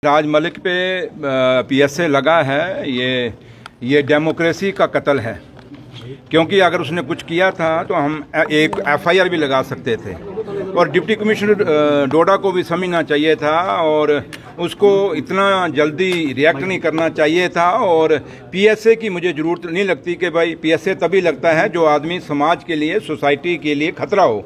राज मलिक पे पीएसए लगा है। ये डेमोक्रेसी का कत्ल है, क्योंकि अगर उसने कुछ किया था तो हम एक एफआईआर भी लगा सकते थे और डिप्टी कमिश्नर डोडा को भी समझना चाहिए था और उसको इतना जल्दी रिएक्ट नहीं करना चाहिए था। और पीएसए की मुझे ज़रूरत नहीं लगती कि भाई पीएसए तभी लगता है जो आदमी समाज के लिए, सोसाइटी के लिए खतरा हो।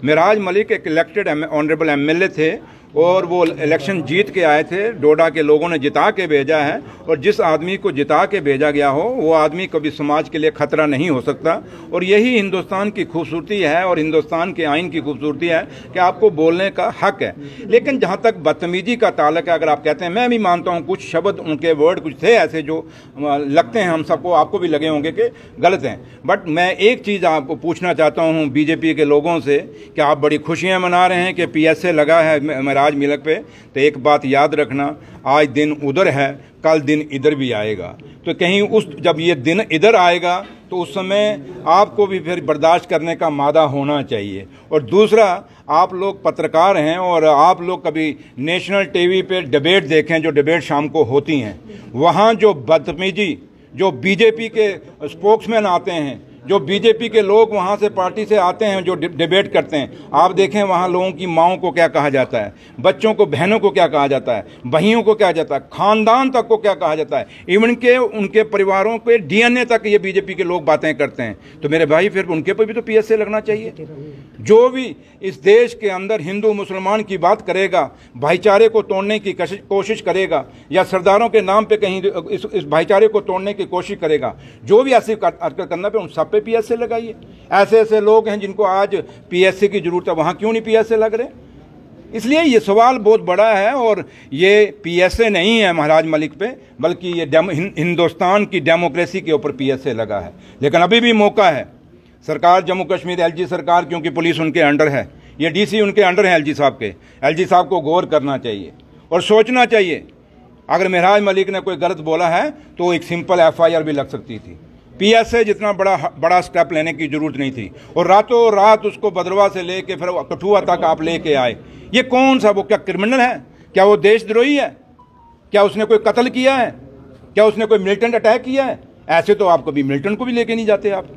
मिराज मलिक एक इलेक्टेड ऑनरेबल एमएलए थे और वो इलेक्शन जीत के आए थे। डोडा के लोगों ने जिता के भेजा है और जिस आदमी को जिता के भेजा गया हो वो आदमी कभी समाज के लिए खतरा नहीं हो सकता। और यही हिंदुस्तान की खूबसूरती है और हिंदुस्तान के आइन की खूबसूरती है कि आपको बोलने का हक है। लेकिन जहाँ तक बदतमीजी का ताल्लुक है, अगर आप कहते हैं, मैं भी मानता हूँ कुछ शब्द, उनके वर्ड कुछ थे ऐसे जो लगते हैं हम सबको, आपको भी लगे होंगे कि गलत हैं। बट मैं एक चीज़ आपको पूछना चाहता हूँ बीजेपी के लोगों से कि आप बड़ी खुशियाँ मना रहे हैं कि पीएसए लगा है राज मलिक पे, तो एक बात याद रखना, आज दिन उधर है, कल दिन इधर भी आएगा। तो कहीं जब ये दिन इधर आएगा तो उस समय आपको भी फिर बर्दाश्त करने का मादा होना चाहिए। और दूसरा, आप लोग पत्रकार हैं और आप लोग कभी नेशनल टीवी पे डिबेट देखें, जो डिबेट शाम को होती हैं, वहाँ जो बदतमीजी, जो बीजेपी के स्पोक्समैन आते हैं, जो बीजेपी के लोग वहाँ से पार्टी से आते हैं, जो डिबेट करते हैं, आप देखें वहाँ लोगों की माओं को क्या कहा जाता है, बच्चों को, बहनों को क्या कहा जाता है, भाइयों को क्या जाता है, खानदान तक को क्या कहा जाता है, इवन के उनके परिवारों के डीएनए तक ये बीजेपी के लोग बातें करते हैं। तो मेरे भाई, फिर उनके पर भी तो पीएसए लगना चाहिए। जो भी इस देश के अंदर हिंदू मुसलमान की बात करेगा, भाईचारे को तोड़ने की कोशिश करेगा या सरदारों के नाम पे कहीं इस भाईचारे को तोड़ने की कोशिश करेगा, जो भी ऐसी हरकत करना पे, उन सब पे पीएसए लगाइए। ऐसे ऐसे लोग हैं जिनको आज पीएसए की जरूरत है, वहां क्यों नहीं पीएसए लग रहे? इसलिए ये सवाल बहुत बड़ा है और ये पीएसए नहीं है महाराज मलिक पे, बल्कि ये हिंदुस्तान की डेमोक्रेसी के ऊपर पीएसए लगा है। लेकिन अभी भी मौका है। सरकार जम्मू कश्मीर, एलजी सरकार, क्योंकि पुलिस उनके अंडर है, ये डीसी उनके अंडर है एलजी साहब के, एलजी साहब को गौर करना चाहिए और सोचना चाहिए। अगर मिराज मलिक ने कोई गलत बोला है तो एक सिंपल एफआईआर भी लग सकती थी। पीएसए जितना बड़ा स्टेप लेने की जरूरत नहीं थी और रातों रात उसको भद्रवाह से लेके फिर कठुआ तक आप लेके आए। ये कौन सा, वो क्या क्रिमिनल है? क्या वो देशद्रोही है? क्या उसने कोई कत्ल किया है? क्या उसने कोई मिलिटेंट अटैक किया है? ऐसे तो आप कभी मिलिटेंट को भी लेके नहीं जाते आप।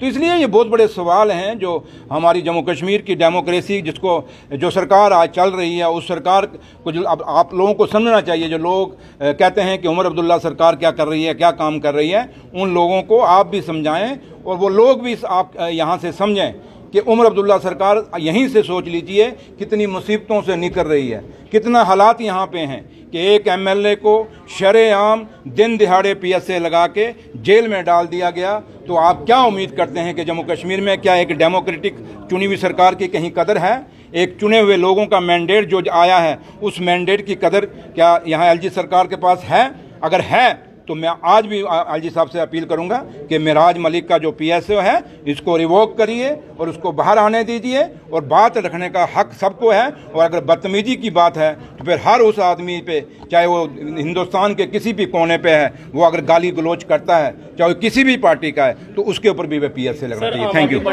तो इसलिए ये बहुत बड़े सवाल हैं जो हमारी जम्मू कश्मीर की डेमोक्रेसी, जो सरकार आज चल रही है, उस सरकार को जो आप लोगों को समझना चाहिए। जो लोग कहते हैं कि उमर अब्दुल्ला सरकार क्या कर रही है, क्या काम कर रही है, उन लोगों को आप भी समझाएं और वो लोग भी आप यहाँ से समझें कि उमर अब्दुल्ला सरकार यहीं से सोच लीजिए कितनी मुसीबतों से निकल रही है, कितना हालात यहाँ पे हैं कि एक एमएलए को शरेआम दिन दिहाड़े पीएसए लगा के जेल में डाल दिया गया। तो आप क्या उम्मीद करते हैं कि जम्मू कश्मीर में क्या एक डेमोक्रेटिक चुनी हुई सरकार की कहीं कदर है? एक चुने हुए लोगों का मैंडेट जो आया है, उस मैंडेट की कदर क्या यहाँ एलजी सरकार के पास है? अगर है तो मैं आज भी एलजी साहब से अपील करूंगा कि मिराज मलिक का जो पीएसए है, इसको रिवोक करिए और उसको बाहर आने दीजिए। और बात रखने का हक सबको है। और अगर बदतमीजी की बात है तो फिर हर उस आदमी पे, चाहे वो हिंदुस्तान के किसी भी कोने पे है, वो अगर गाली गलौज करता है, चाहे किसी भी पार्टी का है, तो उसके ऊपर भी वह पीएसए लगना चाहिए। Thank you.